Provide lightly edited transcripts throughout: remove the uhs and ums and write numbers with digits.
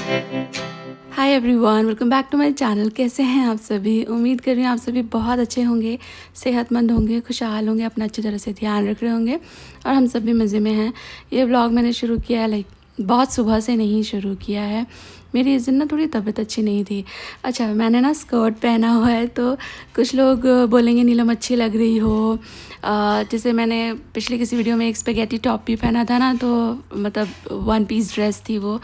Hi everyone, welcome back to my channel. कैसे हैं आप सभी? उम्मीद कर रही हूँ आप सभी बहुत अच्छे होंगे, सेहतमंद होंगे, खुशहाल होंगे, अपना अच्छी तरह से ध्यान रख रहे होंगे और हम सब भी मज़े में हैं। ये व्लॉग मैंने शुरू किया है बहुत सुबह से नहीं शुरू किया है। मेरी इस दिन ना थोड़ी तबीयत अच्छी नहीं थी। अच्छा, मैंने ना स्कर्ट पहना हुआ है तो कुछ लोग बोलेंगे नीलम अच्छी लग रही हो। जैसे मैंने पिछली किसी वीडियो में एक स्पेगेटी टॉप भी पहना था ना, तो मतलब वन पीस ड्रेस थी वो।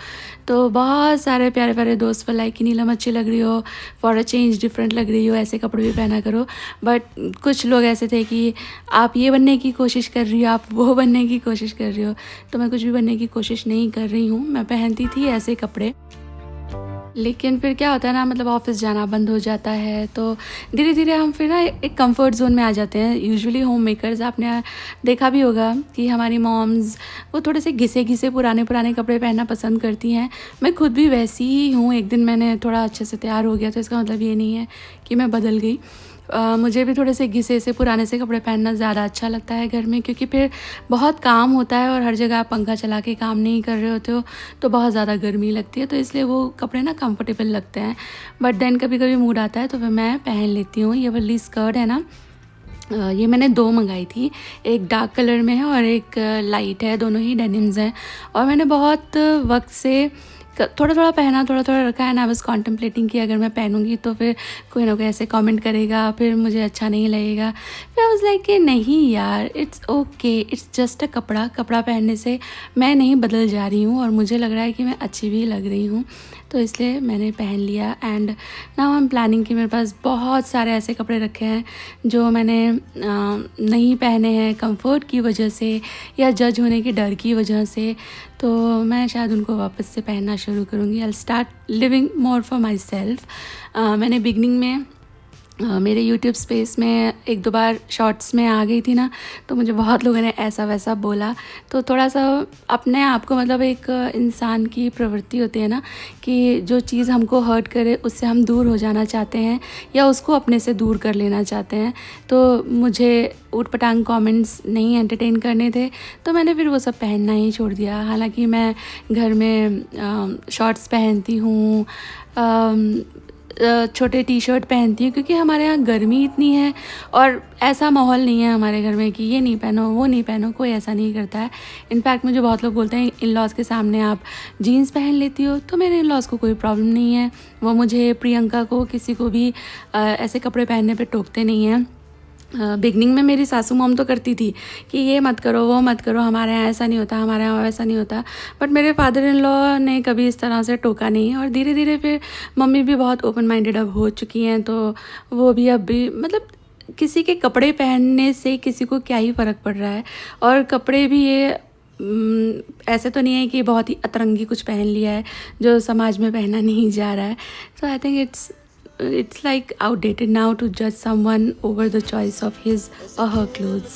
तो बहुत सारे प्यारे प्यारे दोस्त बोला कि नीलम अच्छी लग रही हो, फॉर अ चेंज डिफरेंट लग रही हो, ऐसे कपड़े भी पहना करो। बट कुछ लोग ऐसे थे कि आप ये बनने की कोशिश कर रही हो, आप वो बनने की कोशिश कर रही हो। तो मैं कुछ भी बनने की कोशिश नहीं कर रही हूँ। मैं पहनती थी ऐसे कपड़े, लेकिन फिर क्या होता है ना, मतलब ऑफिस जाना बंद हो जाता है तो धीरे धीरे हम फिर ना एक कंफर्ट जोन में आ जाते हैं। यूजुअली होम मेकर्स, आपने देखा भी होगा कि हमारी मॉम्स वो थोड़े से घिसे घिसे पुराने पुराने कपड़े पहनना पसंद करती हैं। मैं खुद भी वैसी ही हूँ। एक दिन मैंने थोड़ा अच्छे से तैयार हो गया तो इसका मतलब ये नहीं है कि मैं बदल गई। मुझे भी थोड़े से घिसे से पुराने से कपड़े पहनना ज़्यादा अच्छा लगता है घर में, क्योंकि फिर बहुत काम होता है और हर जगह आप पंखा चला के काम नहीं कर रहे होते हो तो बहुत ज़्यादा गर्मी लगती है, तो इसलिए वो कपड़े ना कंफर्टेबल लगते हैं। बट देन कभी कभी मूड आता है तो फिर मैं पहन लेती हूँ। ये वाली स्कर्ट है ना, ये मैंने 2 मंगाई थी। एक डार्क कलर में है और एक लाइट है, दोनों ही डेनिम्स हैं। और मैंने बहुत वक्त से थोड़ा थोड़ा पहना, थोड़ा थोड़ा रखा है ना। बस कॉन्टम्पलेटिंग की अगर मैं पहनूंगी तो फिर कोई ना कोई ऐसे कमेंट करेगा, फिर मुझे अच्छा नहीं लगेगा। फिर आई वाज लाइक कि नहीं यार, it's okay, it's just a कपड़ा। कपड़ा पहनने से मैं नहीं बदल जा रही हूँ और मुझे लग रहा है कि मैं अच्छी भी लग रही हूँ, तो इसलिए मैंने पहन लिया। And now I am planning कि मेरे पास बहुत सारे ऐसे कपड़े रखे हैं जो मैंने नहीं पहने हैं कंफर्ट की वजह से या जज होने के डर की वजह से। तो मैं शायद उनको वापस से पहनना शुरू करूँगी। I start living more for my self. मैंने बिगनिंग में मेरे यूट्यूब स्पेस में 1-2 बार शॉर्ट्स में आ गई थी ना, तो मुझे बहुत लोगों ने ऐसा वैसा बोला। तो थोड़ा सा अपने आप को, मतलब एक इंसान की प्रवृत्ति होती है ना कि जो चीज़ हमको हर्ट करे उससे हम दूर हो जाना चाहते हैं या उसको अपने से दूर कर लेना चाहते हैं। तो मुझे ऊट-पटांग कमेंट्स नहीं एंटरटेन करने थे, तो मैंने फिर वो सब पहनना ही छोड़ दिया। हालांकि मैं घर में शॉर्ट्स पहनती हूँ, छोटे टी शर्ट पहनती हूँ, क्योंकि हमारे यहाँ गर्मी इतनी है और ऐसा माहौल नहीं है हमारे घर में कि ये नहीं पहनो वो नहीं पहनो। कोई ऐसा नहीं करता है। इनफैक्ट मुझे बहुत लोग बोलते हैं इन लॉज़ के सामने आप जीन्स पहन लेती हो, तो मेरे इन लॉज़ को कोई प्रॉब्लम नहीं है। वो मुझे, प्रियंका को, किसी को भी ऐसे कपड़े पहनने पे टोकते नहीं हैं। बिगनिंग में मेरी सासू मॉम तो करती थी कि ये मत करो वो मत करो, हमारे यहाँ ऐसा नहीं होता, हमारे यहाँ वैसा नहीं होता। बट मेरे फादर इन लॉ ने कभी इस तरह से टोका नहीं। और धीरे धीरे फिर मम्मी भी बहुत ओपन माइंडेड अब हो चुकी हैं, तो वो भी अब भी, मतलब किसी के कपड़े पहनने से किसी को क्या ही फ़र्क पड़ रहा है। और कपड़े भी ये ऐसे तो नहीं है कि बहुत ही अतरंगी कुछ पहन लिया है जो समाज में पहना नहीं जा रहा है। So I think it's like outdated now to judge someone over the choice of his or her clothes.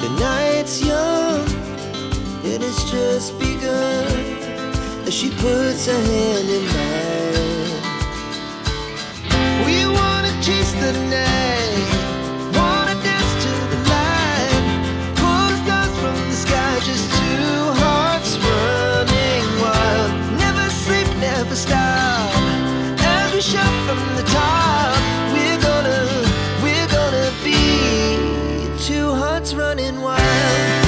The night's young, it has just begun. As she puts her hand in mine, we wanna chase the night, wanna dance to the light, pull the stars from the sky, just two hearts running wild. Never stop as we shout from the top. We're gonna be two hearts running wild.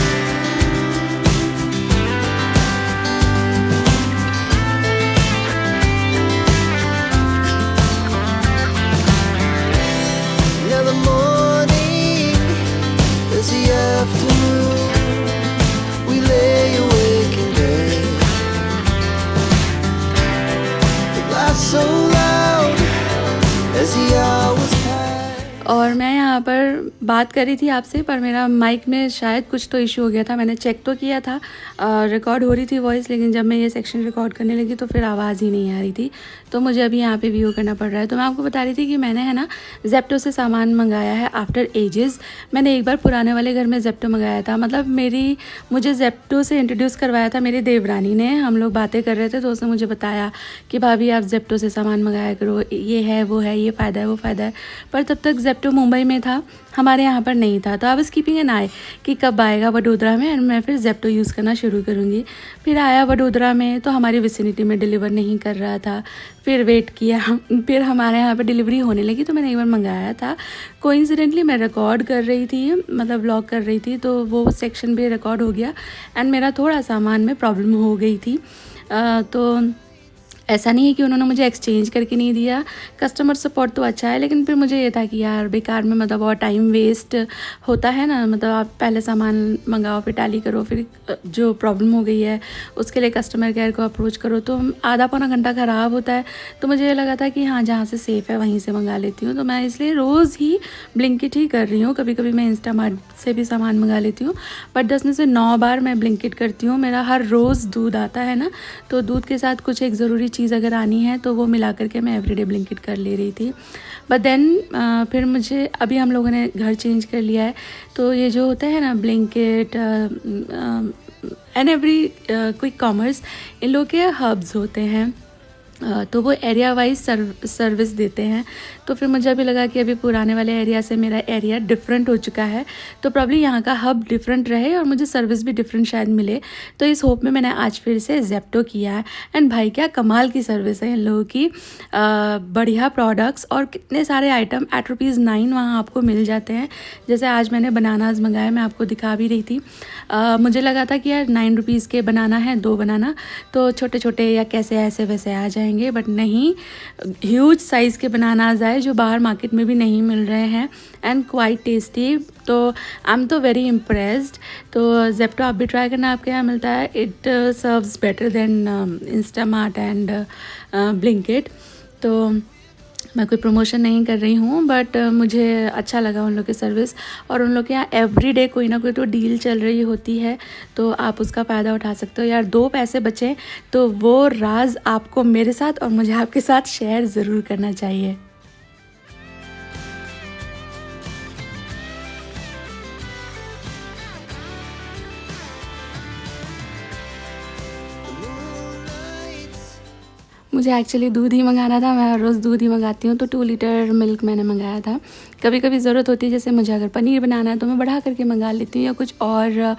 Now the morning is the afternoon. We lay awake in bed, so loud as the hours pass. और मैं यहाँ पर बात कर रही थी आपसे, पर मेरा माइक में शायद कुछ तो इशू हो गया था। मैंने चेक तो किया था, रिकॉर्ड हो रही थी वॉइस, लेकिन जब मैं ये सेक्शन रिकॉर्ड करने लगी तो फिर आवाज़ ही नहीं आ रही थी। तो मुझे अभी यहाँ पे व्यू करना पड़ रहा है। तो मैं आपको बता रही थी कि मैंने है ना ज़ेप्टो से सामान मंगाया है आफ्टर एजेस। मैंने एक बार पुराने वाले घर में ज़ेप्टो मंगाया था, मतलब मुझे ज़ेप्टो से इंट्रोड्यूस करवाया था मेरी देवरानी ने। हम लोग बातें कर रहे थे तो उसने मुझे बताया कि भाभी आप ज़ेप्टो से सामान मंगाया करो, ये है वो है, ये फ़ायदा है वो फ़ायदा है। पर तब तक ज़ेप्टो मुंबई में था, हमारे हमारे यहाँ पर नहीं था, तो आई वाज कीपिंग एन आई कि कब आएगा वडोदरा में, एंड मैं फिर जेप्टो यूज़ करना शुरू करूँगी। फिर आया वडोदरा में तो हमारी विसिनिटी में डिलीवर नहीं कर रहा था। फिर वेट किया, फिर हमारे यहाँ पे डिलीवरी होने लगी तो मैंने एक बार मंगाया था। कोइंसिडेंटली मैं रिकॉर्ड कर रही थी, मतलब व्लॉग कर रही थी, तो वो सेक्शन भी रिकॉर्ड हो गया एंड मेरा थोड़ा सामान में प्रॉब्लम हो गई थी। तो ऐसा नहीं है कि उन्होंने मुझे एक्सचेंज करके नहीं दिया, कस्टमर सपोर्ट तो अच्छा है, लेकिन फिर मुझे ये था कि यार बेकार में मतलब और टाइम वेस्ट होता है ना, मतलब आप पहले सामान मंगाओ फिर टैली करो, फिर जो प्रॉब्लम हो गई है उसके लिए कस्टमर केयर को अप्रोच करो, तो आधा पौना घंटा ख़राब होता है। तो मुझे ये लगा था कि हाँ जहाँ से सेफ़ है वहीं से मंगा लेती हूँ, तो मैं इसलिए रोज़ ही ब्लिंकिट ही कर रही हूँ। कभी कभी मैं इंस्टामार्ट से भी सामान मंगा लेती हूँ, बट 10 में से 9 बार मैं ब्लिंकिट करती हूँ। मेरा हर रोज़ दूध आता है ना, तो दूध के साथ कुछ एक ज़रूरी चीज़ अगर आनी है तो वो मिला करके मैं एवरीडे ब्लिंकिट कर ले रही थी। बट देन फिर मुझे अभी हम लोगों ने घर चेंज कर लिया है, तो ये जो होता है ना Blinkit and every quick commerce, इन लोग के हब्स होते हैं, तो वो एरिया वाइज सर्विस देते हैं। तो फिर मुझे अभी लगा कि अभी पुराने वाले एरिया से मेरा एरिया डिफरेंट हो चुका है, तो प्रॉब्ली यहाँ का हब डिफरेंट रहे और मुझे सर्विस भी डिफरेंट शायद मिले। तो इस होप में मैंने आज फिर से जेप्टो किया है। एंड भाई क्या कमाल की सर्विस है इन लोगों की, बढ़िया प्रोडक्ट्स और कितने सारे आइटम एट ₹9 वहाँ आपको मिल जाते हैं। जैसे आज मैंने बनानाज मंगाए, मैं आपको दिखा भी रही थी। मुझे लगा था कि यार ₹9 के बनाना है, 2 बनाना तो छोटे छोटे या कैसे ऐसे वैसे आ जाएंगे, बट नहीं, ह्यूज साइज़ के बनानाज आए जो बाहर मार्केट में भी नहीं मिल रहे हैं एंड क्वाइट टेस्टी। तो आई एम तो वेरी इम्प्रेस्ड। तो जेप्टो आप भी ट्राई करना, आपके यहाँ मिलता है। It serves better than Instamart and Blinkit. तो मैं कोई प्रमोशन नहीं कर रही हूँ, बट मुझे अच्छा लगा उन लोग की सर्विस, और उन लोग के यहाँ एवरीडे कोई ना कोई तो डील चल रही होती है, तो आप उसका फ़ायदा उठा सकते हो। यार 2 पैसे बचे तो वो राज आपको मेरे साथ और मुझे आपके साथ शेयर ज़रूर करना चाहिए। मुझे एक्चुअली दूध ही मंगाना था, मैं रोज़ दूध ही मंगाती हूँ, तो 2 लीटर मिल्क मैंने मंगाया था। कभी कभी ज़रूरत होती है, जैसे मुझे अगर पनीर बनाना है तो मैं बढ़ा करके मंगा लेती हूँ, या कुछ और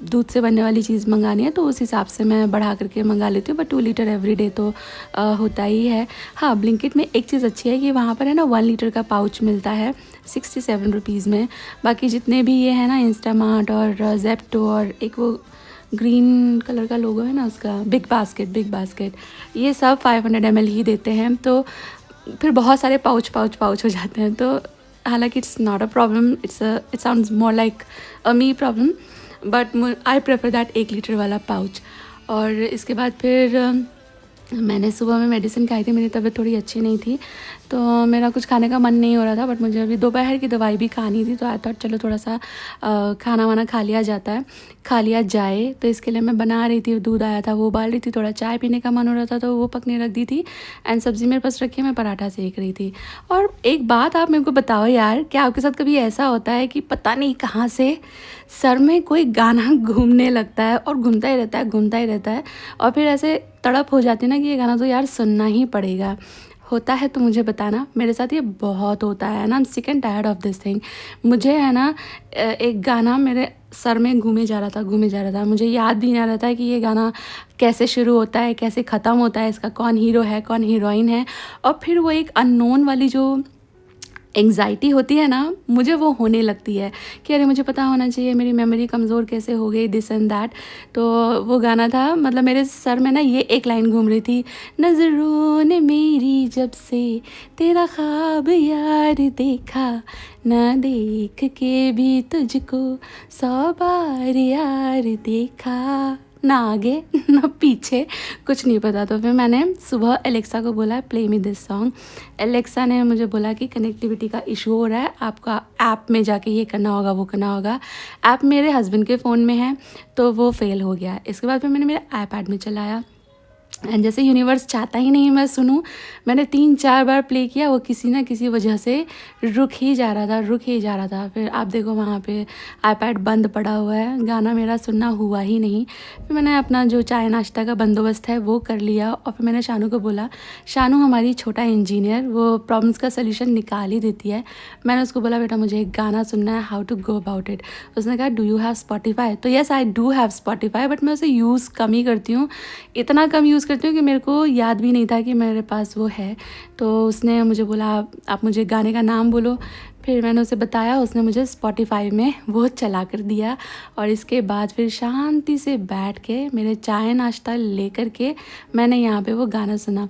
दूध से बनने वाली चीज़ मंगानी है तो उस हिसाब से मैं बढ़ा करके मंगा लेती हूँ। बट 2 लीटर एवरीडे तो होता ही है। हाँ, ब्लिंकिट में एक चीज़ अच्छी है कि वहाँ पर है ना 1 लीटर का पाउच मिलता है 67 रुपीज़ में। बाकी जितने भी ये है ना इंस्टामार्ट और जेप्टो और एक वो ग्रीन कलर का लोगो है ना उसका, बिग बास्केट, ये सब 500 ml ही देते हैं, तो फिर बहुत सारे पाउच हो जाते हैं। तो हालांकि it's not a problem, it sounds more like a me problem, but I prefer that 1 litre वाला पाउच। और इसके बाद फिर मैंने सुबह में मेडिसिन खाई थी, मेरी तबीयत थोड़ी अच्छी नहीं थी, तो मेरा कुछ खाने का मन नहीं हो रहा था, बट मुझे अभी दोपहर की दवाई भी खानी थी, तो आई थॉट चलो थोड़ा सा खाना वाना खा लिया जाए। तो इसके लिए मैं बना रही थी, दूध आया था वो उबाल रही थी, थोड़ा चाय पीने का मन हो रहा था तो वो पकने रख दी थी, एंड सब्ज़ी मेरे पास रखी है, मैं पराठा सेक रही थी। और एक बात आप मेरे को बताओ यार, क्या आपके साथ कभी ऐसा होता है कि पता नहीं कहाँ से सर में कोई गाना घूमने लगता है और घूमता ही रहता है और फिर ऐसे तड़प हो जाती है ना कि ये गाना तो यार सुनना ही पड़ेगा। होता है तो मुझे बताना, मेरे साथ ये बहुत होता है ना, I am sick and tired of this thing. मुझे है ना एक गाना मेरे सर में घूमे जा रहा था, मुझे याद भी नहीं आ रहा था कि ये गाना कैसे शुरू होता है, कैसे ख़त्म होता है, इसका कौन हीरो है, कौन हीरोइन है, और फिर वो एक अननोन वाली जो एंग्जाइटी होती है ना, मुझे वो होने लगती है कि अरे मुझे पता होना चाहिए, मेरी मेमोरी कमज़ोर कैसे हो गई, दिस एंड दैट। तो वो गाना था, मतलब मेरे सर में ना ये एक लाइन घूम रही थी, नज़रों ने मेरी जब से तेरा ख्वाब यार देखा, ना देख के भी तुझको 100 बार यार देखा, ना आगे ना पीछे, कुछ नहीं पता। तो फिर मैंने सुबह एलेक्सा को बोला play me this song. Alexa ने मुझे बोला कि कनेक्टिविटी का इशू हो रहा है, आपका ऐप में जाके ये करना होगा, वो करना होगा। ऐप मेरे हस्बैंड के फ़ोन में है तो वो फेल हो गया। इसके बाद फिर मैंने मेरे आईपैड में चलाया, एंड जैसे यूनिवर्स चाहता ही नहीं मैं सुनूं, मैंने 3-4 बार प्ले किया, वो किसी ना किसी वजह से रुक ही जा रहा था। फिर आप देखो वहाँ पे आईपैड बंद पड़ा हुआ है, गाना मेरा सुनना हुआ ही नहीं। फिर मैंने अपना जो चाय नाश्ता का बंदोबस्त है वो कर लिया और फिर मैंने शानू को बोला, शानू हमारी छोटा इंजीनियर, वो प्रॉब्लम्स का सल्यूशन निकाल ही देती है। मैंने उसको बोला बेटा मुझे एक गाना सुनना है, how to go about it. उसने कहा डू यू हैव स्पॉटिफाई? तो yes I do have Spotify, but मैं उसे यूज़ कम ही करती हूँ, इतना कम यूज़ करती हूँ कि मेरे को याद भी नहीं था कि मेरे पास वो है। तो उसने मुझे बोला आप मुझे गाने का नाम बोलो। फिर मैंने उसे बताया, उसने मुझे स्पॉटिफाई में वो चला कर दिया और इसके बाद फिर शांति से बैठ के मेरे चाय नाश्ता लेकर के मैंने यहाँ पे वो गाना सुना।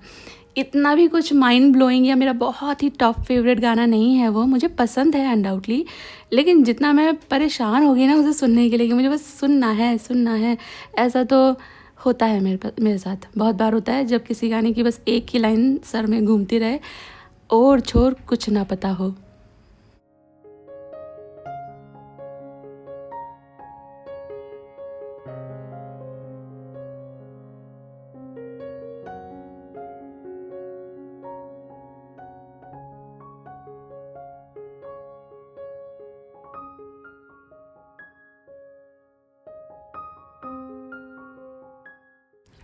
इतना भी कुछ माइंड ब्लोइंग या मेरा बहुत ही टॉप फेवरेट गाना नहीं है वो, मुझे पसंद है अनडाउटली, लेकिन जितना मैं परेशान हो गई ना उसे सुनने के लिए कि मुझे बस सुनना है, ऐसा तो होता है मेरे साथ बहुत बार होता है, जब किसी गाने की बस एक ही लाइन सर में घूमती रहे और छोर कुछ ना पता हो।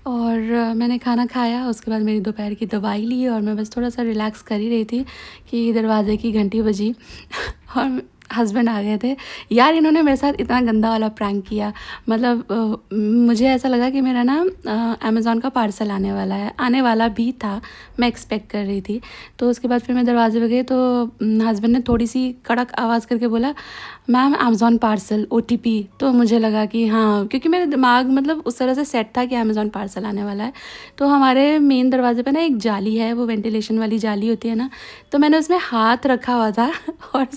और मैंने खाना खाया, उसके बाद मेरी दोपहर की दवाई ली और मैं बस थोड़ा सा रिलैक्स कर ही रही थी कि दरवाज़े की घंटी बजी और हस्बैंड आ गए थे। यार इन्होंने मेरे साथ इतना गंदा वाला प्रैंक किया, मतलब मुझे ऐसा लगा कि मेरा ना अमेज़ॉन का पार्सल आने वाला भी था, मैं एक्सपेक्ट कर रही थी। तो उसके बाद फिर मैं दरवाजे पे गई तो हस्बैंड ने थोड़ी सी कड़क आवाज़ करके बोला मैम अमेज़ॉन पार्सल OTP। तो मुझे लगा कि हाँ, क्योंकि मेरा दिमाग मतलब उस तरह से सेट था कि अमेज़ॉन पार्सल आने वाला है। तो हमारे मेन दरवाजे पे ना एक जाली है, वो वेंटिलेशन वाली जाली होती है ना, तो मैंने उसमें हाथ रखा हुआ था और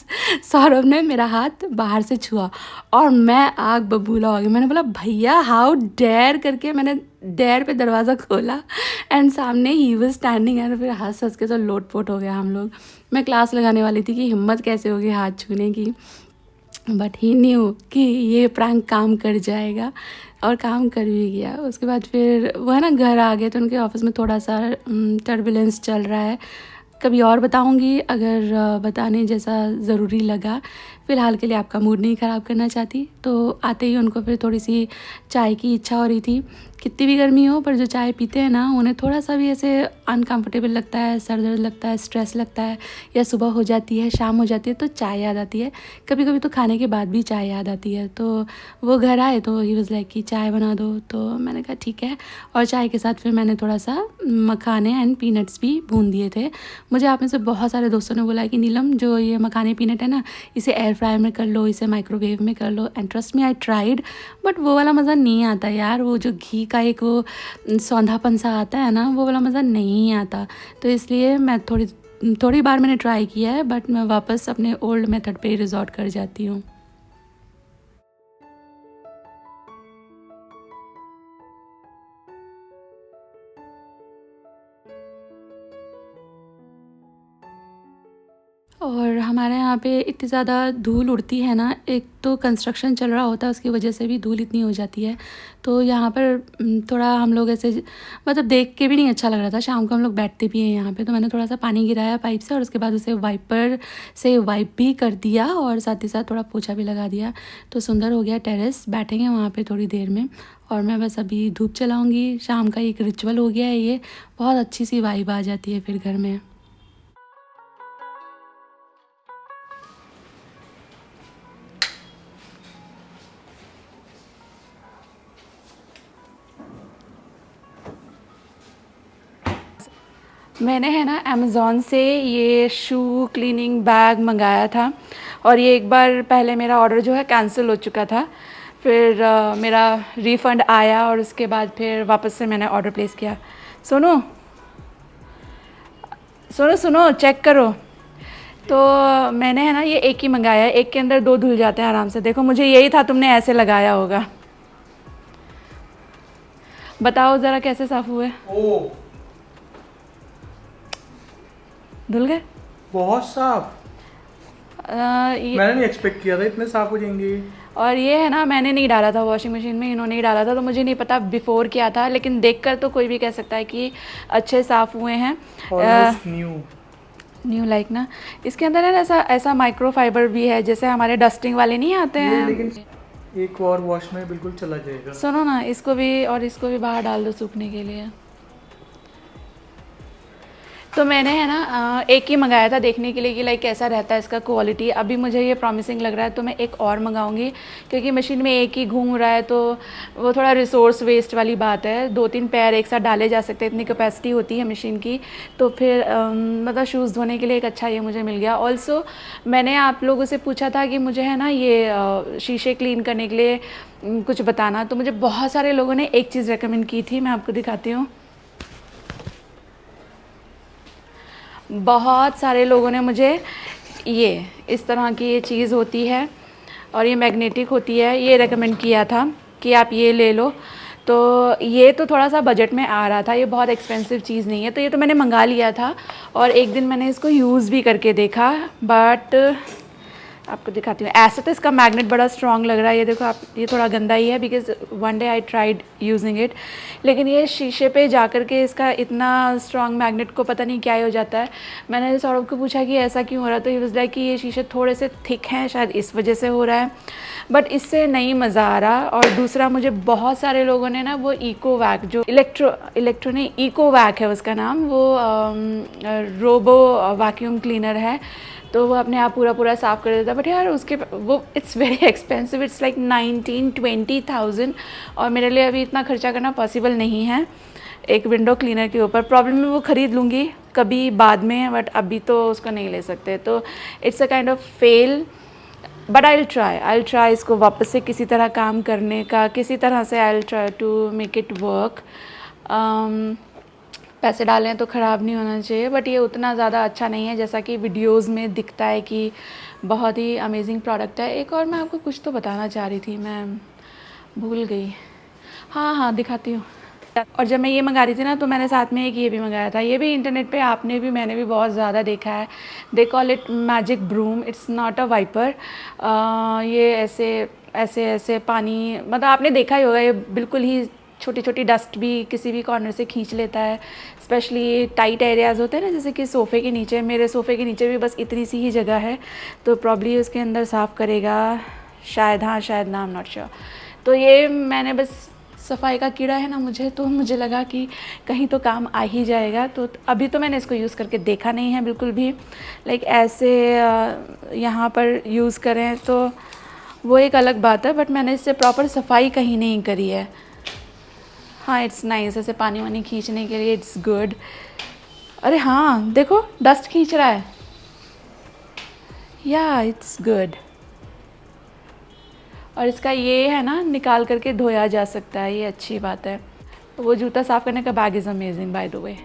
सौरभ ने मेरा हाथ बाहर से छुआ और मैं आग बबूला हो गई। मैंने बोला भैया हाउ डेयर करके मैंने डेयर पे दरवाज़ा खोला एंड सामने ही वाज स्टैंडिंग एंड फिर हंस हंस के तो लोटपोट हो गया हम लोग। मैं क्लास लगाने वाली थी कि हिम्मत कैसे होगी हाथ छूने की, बट ही न्यू कि ये प्रैंक काम कर जाएगा और काम कर भी गया। उसके बाद फिर वो है ना घर आ गए तो उनके ऑफिस में थोड़ा सा टर्बुलेंस चल रहा है, कभी और बताऊंगी अगर बताने जैसा ज़रूरी लगा। फ़िलहाल के लिए आपका मूड नहीं ख़राब करना चाहती। तो आते ही उनको फिर थोड़ी सी चाय की इच्छा हो रही थी, कितनी भी गर्मी हो पर जो चाय पीते हैं ना उन्हें थोड़ा सा भी ऐसे अनकंफर्टेबल लगता है, सर दर्द लगता है, स्ट्रेस लगता है, या सुबह हो जाती है शाम हो जाती है तो चाय याद आती है, कभी कभी तो खाने के बाद भी चाय याद आती है। तो वो घर आए तो ही वाज लाइक कि चाय बना दो, तो मैंने कहा ठीक है। और चाय के साथ फिर मैंने थोड़ा सा मखाने एंड पीनट्स भी भून दिए थे। मुझे आप में से बहुत सारे दोस्तों ने बोला कि नीलम जो ये मखाने पीनट है ना इसे एयर फ्रायर में कर लो, इसे माइक्रोवेव में कर लो, and trust me I tried, but वो वाला मज़ा नहीं आता यार। वो जो घी का एक वो सौंधापन सा आता है ना, वो वाला मज़ा नहीं आता। तो इसलिए मैं थोड़ी बार मैंने ट्राई किया है, बट मैं वापस अपने ओल्ड मेथड पे ही रिजॉर्ट कर जाती हूँ। और हमारे यहाँ पे इतनी ज़्यादा धूल उड़ती है ना, एक तो कंस्ट्रक्शन चल रहा होता है उसकी वजह से भी धूल इतनी हो जाती है। तो यहाँ पर थोड़ा हम लोग ऐसे मतलब देख के भी नहीं अच्छा लग रहा था। शाम को हम लोग बैठते भी हैं यहाँ पे, तो मैंने थोड़ा सा पानी गिराया पाइप से और उसके बाद उसे वाइपर से वाइप भी कर दिया और साथ ही साथ थोड़ा पोछा भी लगा दिया। तो सुंदर हो गया टेरेस, बैठेंगे वहाँ पर थोड़ी देर में। और मैं बस अभी धूप चलाऊँगी, शाम का एक रिचुअल हो गया है ये, बहुत अच्छी सी वाइब आ जाती है फिर घर में। मैंने है ना अमेज़ॉन से ये शू क्लीनिंग बैग मंगाया था और ये एक बार पहले मेरा ऑर्डर जो है कैंसिल हो चुका था। फिर मेरा रिफ़ंड आया और उसके बाद फिर वापस से मैंने ऑर्डर प्लेस किया। सुनो सुनो सुनो चेक करो। तो मैंने है ना ये एक ही मंगाया है, एक के अंदर 2 धुल जाते हैं आराम से। देखो मुझे यही था, तुमने ऐसे लगाया होगा। बताओ ज़रा कैसे साफ़ हुए? धुल गए बहुत साफ। मैंने नहीं एक्सपेक्ट किया था इतने साफ हो जाएंगे। और ये है ना, मैंने नहीं डाला था वॉशिंग मशीन में, इन्होंने ही डाला था, तो मुझे नहीं पता बिफ़ोर क्या था, लेकिन देखकर तो कोई भी कह सकता है कि अच्छे साफ़ हुए हैं। ऑलमोस्ट न्यू लाइक ना, इसके अंदर है ना ऐसा ऐसा माइक्रो फाइबर भी है, जैसे हमारे डस्टिंग वाले नहीं आते हैं। लेकिन एक और वॉश में बिल्कुल चला जाएगा। सुनो ना, इसको भी और इसको भी बाहर डाल दो सूखने के लिए। तो मैंने है ना एक ही मंगाया था देखने के लिए कि लाइक कैसा रहता है इसका क्वालिटी। अभी मुझे ये प्रॉमिसिंग लग रहा है, तो मैं एक और मंगाऊंगी, क्योंकि मशीन में एक ही घूम रहा है तो वो थोड़ा रिसोर्स वेस्ट वाली बात है। 2-3 पैर एक साथ डाले जा सकते हैं, इतनी कैपेसिटी होती है मशीन की। तो फिर मतलब शूज़ धोने के लिए एक अच्छा ये मुझे मिल गया। ऑल्सो मैंने आप लोगों से पूछा था कि मुझे है ना ये शीशे क्लीन करने के लिए कुछ बताना, तो मुझे बहुत सारे लोगों ने एक चीज़ रिकमेंड की थी, मैं आपको दिखाती हूँ। बहुत सारे लोगों ने मुझे ये इस तरह की ये चीज़ होती है और ये मैग्नेटिक होती है, ये रेकमेंड किया था कि आप ये ले लो। तो ये तो थोड़ा सा बजट में आ रहा था, ये बहुत एक्सपेंसिव चीज़ नहीं है, तो ये तो मैंने मंगा लिया था और एक दिन मैंने इसको यूज़ भी करके देखा। बट आपको दिखाती हूँ। ऐसे तो इसका मैग्नेट बड़ा स्ट्रॉन्ग लग रहा है, ये देखो आप, ये थोड़ा गंदा ही है because one day I tried using it, लेकिन ये शीशे पे जा कर के इसका इतना स्ट्रॉन्ग मैग्नेट को पता नहीं क्या ही हो जाता है। मैंने सौरभ को पूछा कि ऐसा क्यों हो रहा है, तो ही वाज लाइक कि ये शीशे थोड़े से थिक हैं, शायद इस वजह से हो रहा है, बट इससे नहीं मज़ा आ रहा। और दूसरा, मुझे बहुत सारे लोगों ने ना वो इको वैक, जो इलेक्ट्रो नहीं, इको वैक है उसका नाम, वो रोबो वैक्यूम क्लीनर है, तो वो अपने आप पूरा साफ़ कर देता है। बट यार उसके वो it's very expensive, it's like 19-20,000 और मेरे लिए अभी इतना खर्चा करना पॉसिबल नहीं है एक विंडो क्लीनर के ऊपर। प्रॉब्लम है वो ख़रीद लूँगी कभी बाद में, बट अभी तो उसको नहीं ले सकते, तो it's a kind of fail. But I will try इसको वापस से किसी तरह काम करने का, किसी तरह से I will try to make it work. पैसे डालें तो ख़राब नहीं होना चाहिए, बट ये उतना ज़्यादा अच्छा नहीं है जैसा कि वीडियोस में दिखता है कि बहुत ही अमेजिंग प्रोडक्ट है। एक और मैं आपको कुछ तो बताना चाह रही थी, मैं भूल गई। हाँ दिखाती हूँ। और जब मैं ये मंगा रही थी ना, तो मैंने साथ में एक ये भी मंगाया था, ये भी इंटरनेट पे आपने भी मैंने भी बहुत ज़्यादा देखा है। They call it magic broom, it's not a wiper. ये ऐसे पानी, मतलब आपने देखा ही होगा, ये बिल्कुल ही छोटी छोटी डस्ट भी किसी भी कॉर्नर से खींच लेता है, स्पेशली टाइट एरियाज़ होते हैं ना, जैसे कि सोफ़े के नीचे। मेरे सोफ़े के नीचे भी बस इतनी सी ही जगह है, तो प्रॉब्ली उसके अंदर साफ़ करेगा शायद, हाँ शायद ना, आई एम नॉट श्योर। तो ये मैंने बस, सफाई का कीड़ा है ना मुझे, तो मुझे लगा कि कहीं तो काम आ ही जाएगा। तो अभी तो मैंने इसको यूज़ करके देखा नहीं है बिल्कुल भी, लाइक ऐसे यहाँ पर यूज़ करें तो वो एक अलग बात है, बट मैंने इससे प्रॉपर सफाई कहीं नहीं करी है। हाँ इट्स नाइस, ऐसे पानी वानी खींचने के लिए इट्स गुड। अरे हाँ देखो, डस्ट खींच रहा है, या इट्स गुड। और इसका ये है ना, निकाल करके धोया जा सकता है, ये अच्छी बात है। वो जूता साफ़ करने का bag is amazing by the way.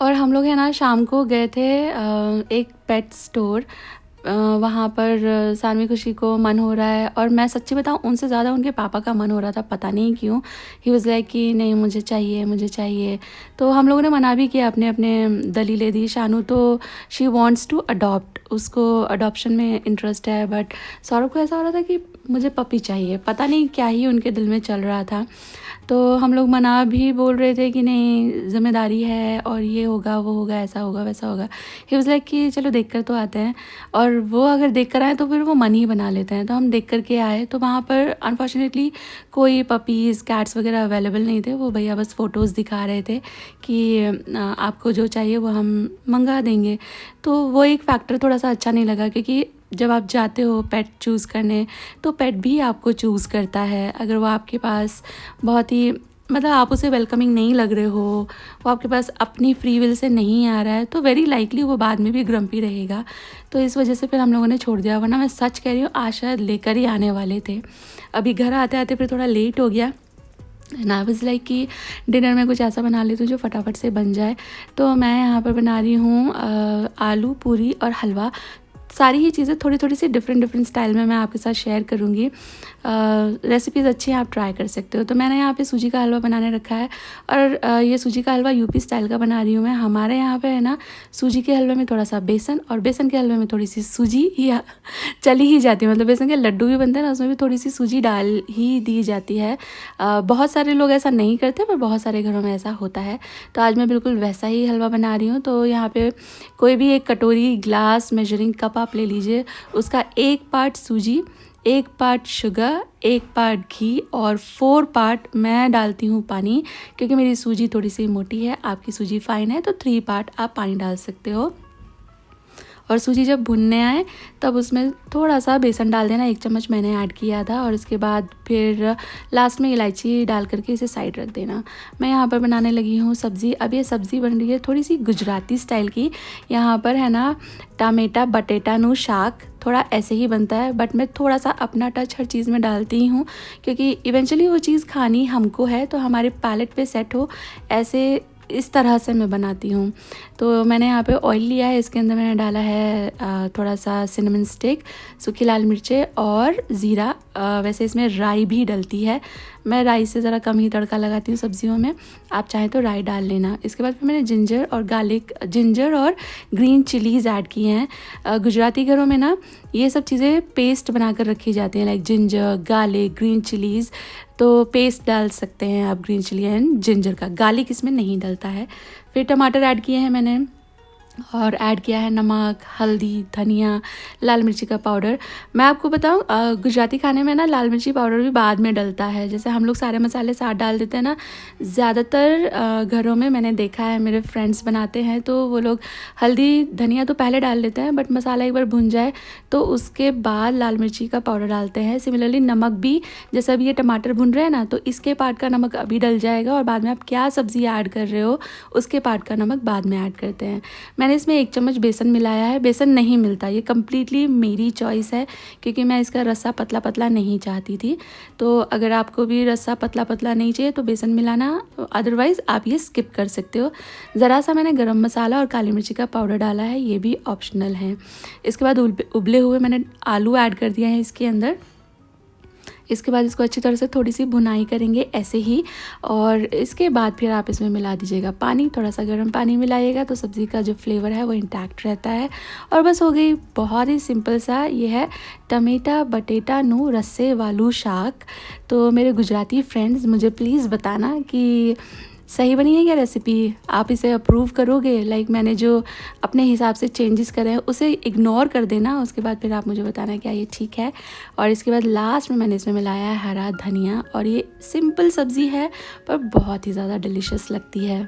और हम लोग है ना शाम को गए थे एक पेट स्टोर, वहाँ पर सानवी खुशी को मन हो रहा है, और मैं सच्ची बताऊँ उनसे ज़्यादा उनके पापा का मन हो रहा था, पता नहीं क्यों। ही वाज लाइक कि नहीं मुझे चाहिए। तो हम लोगों ने मना भी किया, अपने अपने दलीलें दी। शानू तो शी वांट्स टू अडॉप्ट, उसको अडॉप्शन में इंटरेस्ट है, बट सौरभ को ऐसा हो रहा था कि मुझे पपी चाहिए, पता नहीं क्या ही उनके दिल में चल रहा था। तो हम लोग मना भी बोल रहे थे कि नहीं ज़िम्मेदारी है और ये होगा वो होगा, ऐसा होगा वैसा होगा। ही वाज लाइक कि चलो देख कर तो आते हैं, और वो अगर देख कर आए तो फिर वो मन ही बना लेते हैं। तो हम देख कर के आए, तो वहाँ पर अनफॉर्चुनेटली कोई पपीज़ कैट्स वगैरह अवेलेबल नहीं थे। वो भैया बस फ़ोटोज़ दिखा रहे थे कि आपको जो चाहिए वो हम मंगा देंगे। तो वो एक फ़ैक्टर थोड़ा सा अच्छा नहीं लगा, क्योंकि जब आप जाते हो पेट चूज़ करने, तो पेट भी आपको चूज़ करता है। अगर वो आपके पास बहुत ही, मतलब आप उसे वेलकमिंग नहीं लग रहे हो, वो आपके पास अपनी फ्री विल से नहीं आ रहा है, तो वेरी लाइकली वो बाद में भी ग्रम्पी रहेगा। तो इस वजह से फिर हम लोगों ने छोड़ दिया, वरना मैं सच कह रही हूँ आज शायद लेकर ही आने वाले थे। अभी घर आते आते फिर थोड़ा लेट हो गया, ना वाज लाइक कि डिनर में कुछ ऐसा बना लेती हूँ जो फटाफट से बन जाए। तो मैं यहाँ पर बना रही हूँ आलू पूरी और हलवा। सारी ही चीज़ें थोड़ी थोड़ी सी डिफरेंट स्टाइल में मैं आपके साथ शेयर करूँगी। रेसिपीज़ अच्छी हैं, आप ट्राई कर सकते हो। तो मैंने यहाँ पे सूजी का हलवा बनाने रखा है, और ये सूजी का हलवा यूपी स्टाइल का बना रही हूँ मैं। हमारे यहाँ पे है ना, सूजी के हलवे में थोड़ा सा बेसन और बेसन के हलवे में थोड़ी सी सूजी ही चली ही जाती है। मतलब बेसन के लड्डू भी बनते हैं ना, उसमें भी थोड़ी सी सूजी डाल ही दी जाती है। बहुत सारे लोग ऐसा नहीं करते, पर बहुत सारे घरों में ऐसा होता है। तो आज मैं बिल्कुल वैसा ही हलवा बना रही हूँ। तो यहाँ पे कोई भी एक कटोरी, ग्लास, मेजरिंग कप आप ले लीजिए। उसका 1 पार्ट सूजी, 1 पार्ट शुगर, 1 पार्ट घी और 4 पार्ट मैं डालती हूँ पानी, क्योंकि मेरी सूजी थोड़ी सी मोटी है, आपकी सूजी फाइन है तो 3 पार्ट आप पानी डाल सकते हो। और सूजी जब भुनने आए तब उसमें थोड़ा सा बेसन डाल देना, 1 चम्मच मैंने ऐड किया था। और इसके बाद फिर लास्ट में इलायची डाल करके इसे साइड रख देना। मैं यहाँ पर बनाने लगी हूँ सब्ज़ी। अब ये सब्ज़ी बन रही है थोड़ी सी गुजराती स्टाइल की। यहाँ पर है ना, टमेटा बटेटाનું શાક थोड़ा ऐसे ही बनता है, बट मैं थोड़ा सा अपना टच हर चीज़ में डालती हूँ, क्योंकि इवेंचुअली वो चीज़ खानी हमको है, तो हमारे पैलेट पे सेट हो, ऐसे इस तरह से मैं बनाती हूँ। तो मैंने यहाँ पे ऑयल लिया है, इसके अंदर मैंने डाला है थोड़ा सा सिनेमन स्टिक, सूखी लाल मिर्चें और ज़ीरा। वैसे इसमें राई भी डलती है, मैं राई से ज़रा कम ही तड़का लगाती हूँ सब्जियों में, आप चाहें तो राई डाल लेना। इसके बाद फिर मैंने जिंजर और ग्रीन चिलीज़ ऐड किए हैं। गुजराती घरों में ना ये सब चीज़ें पेस्ट बना कर रखी जाती हैं, like ginger, garlic, green chillies. तो पेस्ट डाल सकते हैं आप ग्रीन चिली एंड जिंजर का, गार्लिक इसमें नहीं डलता है। फिर टमाटर ऐड किए हैं मैंने, और ऐड किया है नमक, हल्दी, धनिया, लाल मिर्ची का पाउडर। मैं आपको बताऊं, गुजराती खाने में ना लाल मिर्ची पाउडर भी बाद में डलता है। जैसे हम लोग सारे मसाले साथ डाल देते हैं ना, ज़्यादातर घरों में मैंने देखा है, मेरे फ्रेंड्स बनाते हैं तो वो लोग हल्दी धनिया तो पहले डाल देते हैं, बट मसाला एक बार भुन जाए तो उसके बाद लाल मिर्ची का पाउडर डालते हैं। सिमिलरली नमक भी, जैसे अभी ये टमाटर भुन रहे हैं ना, तो इसके पार्ट का नमक अभी डल जाएगा, और बाद में आप क्या सब्ज़ी ऐड कर रहे हो उसके पार्ट का नमक बाद में ऐड करते हैं। मैंने इसमें 1 चम्मच बेसन मिलाया है। बेसन नहीं मिलता, ये कम्प्लीटली मेरी चॉइस है, क्योंकि मैं इसका रस्सा पतला पतला नहीं चाहती थी। तो अगर आपको भी रस्सा पतला पतला नहीं चाहिए तो बेसन मिलाना, अदरवाइज़ आप ये स्किप कर सकते हो। ज़रा सा मैंने गरम मसाला और काली मिर्ची का पाउडर डाला है, ये भी ऑप्शनल है। इसके बाद उबले हुए मैंने आलू ऐड कर दिया है इसके अंदर। इसके बाद इसको अच्छी तरह से थोड़ी सी भुनाई करेंगे ऐसे ही, और इसके बाद फिर आप इसमें मिला दीजिएगा पानी, थोड़ा सा गर्म पानी मिलाइएगा तो सब्ज़ी का जो फ्लेवर है वो इंटैक्ट रहता है। और बस हो गई, बहुत ही सिंपल सा ये है टमेटा बटेटाનું रस्से वालू शाक। तो मेरे गुजराती फ्रेंड्स मुझे प्लीज़ बताना कि सही बनी है क्या रेसिपी, आप इसे अप्रूव करोगे? लाइक मैंने जो अपने हिसाब से चेंजेस करे हैं उसे इग्नोर कर देना, उसके बाद फिर आप मुझे बताना क्या ये ठीक है। और इसके बाद लास्ट में मैंने इसमें मिलाया है हरा धनिया, और ये सिंपल सब्ज़ी है पर बहुत ही ज़्यादा डिलीशियस लगती है।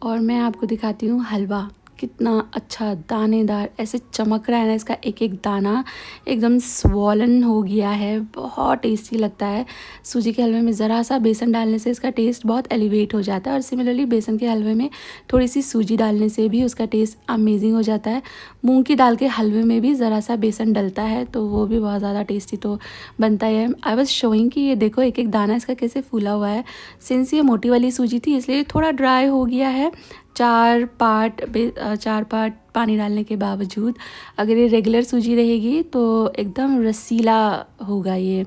और मैं आपको दिखाती हूँ हलवा, कितना अच्छा दानेदार ऐसे चमक रहा है ना, इसका एक एक दाना एकदम स्वॉलन हो गया है, बहुत टेस्टी लगता है। सूजी के हलवे में ज़रा सा बेसन डालने से इसका टेस्ट बहुत एलिवेट हो जाता है, और सिमिलरली बेसन के हलवे में थोड़ी सी सूजी डालने से भी उसका टेस्ट अमेजिंग हो जाता है। मूंग की दाल के हलवे में भी ज़रा सा बेसन डलता है तो वो भी बहुत ज़्यादा टेस्टी तो बनता है। आई वाज शोइंग कि ये देखो एक एक दाना इसका कैसे फूला हुआ है। सिंस ये मोटी वाली सूजी थी इसलिए थोड़ा ड्राई हो गया है। 4 पार्ट पानी डालने के बावजूद, अगर ये रेगुलर सूजी रहेगी तो एकदम रसीला होगा, ये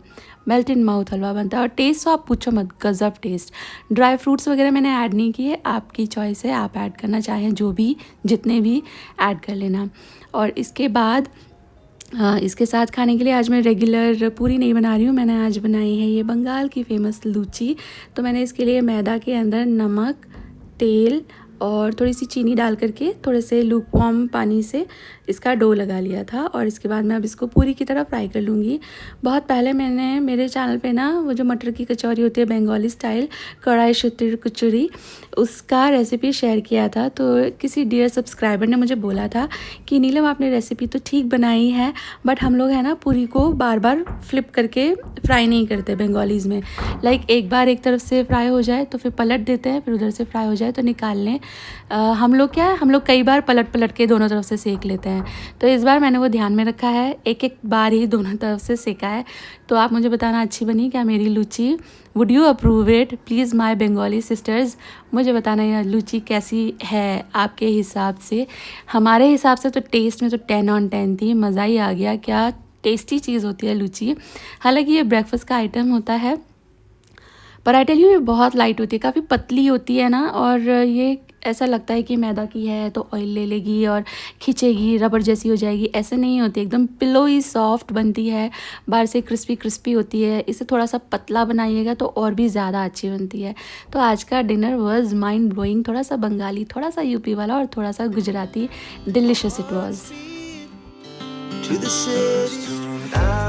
मेल्ट इन माउथ हलवा बनता है। और टेस्ट तो आप पूछो मत, गज़ब टेस्ट। ड्राई फ्रूट्स वगैरह मैंने ऐड नहीं किए, आपकी चॉइस है, आप ऐड करना चाहें जो भी, जितने भी ऐड कर लेना। और इसके बाद इसके साथ खाने के लिए आज मैं रेगुलर पूरी नहीं बना रही हूँ, मैंने आज बनाई है ये बंगाल की फेमस लूची। तो मैंने इसके लिए मैदा के अंदर नमक, तेल और थोड़ी सी चीनी डाल करके थोड़े से लूकवार्म पानी से इसका डो लगा लिया था, और इसके बाद मैं अब इसको पूरी की तरह फ्राई कर लूँगी। बहुत पहले मैंने मेरे चैनल पे ना वो जो मटर की कचौरी होती है बंगाली स्टाइल, कढ़ाई शुतिर कचौरी, उसका रेसिपी शेयर किया था। तो किसी डियर सब्सक्राइबर ने मुझे बोला था कि नीलम आपने रेसिपी तो ठीक बनाई है, बट हम लोग है ना पूरी को बार बार फ्लिप करके फ्राई नहीं करते बंगालीज़ में। लाइक एक बार एक तरफ से फ्राई हो जाए तो फिर पलट देते हैं, फिर उधर से फ्राई हो जाए तो निकाल लें। हम लोग क्या है, हम लोग कई बार पलट पलट के दोनों तरफ से सेक लेते हैं, तो इस बार मैंने वो ध्यान में रखा है, एक एक बार ही दोनों तरफ से सेका है। तो आप मुझे बताना अच्छी बनी क्या मेरी luchi? Would you approve it? Please my Bengali sisters मुझे बताना यह लूची कैसी है आपके हिसाब से। हमारे हिसाब से तो टेस्ट में तो 10 on 10 थी, मज़ा ही आ गया। क्या टेस्टी चीज़ होती है लूची। हालांकि ये ब्रेकफास्ट का आइटम होता है, पर आई टेल यू ये बहुत लाइट होती है, काफ़ी पतली होती है ना, और ये ऐसा लगता है कि मैदा की है तो ऑयल ले लेगी और खींचेगी, रबड़ जैसी हो जाएगी, ऐसे नहीं होती। एकदम पिलोई सॉफ्ट बनती है, बाहर से क्रिस्पी क्रिस्पी होती है। इसे थोड़ा सा पतला बनाइएगा तो और भी ज़्यादा अच्छी बनती है। तो आज का डिनर वाज माइंड ब्लोइंग, थोड़ा सा बंगाली, थोड़ा सा यूपी वाला और थोड़ा सा Gujarati. Delicious it was. to the city.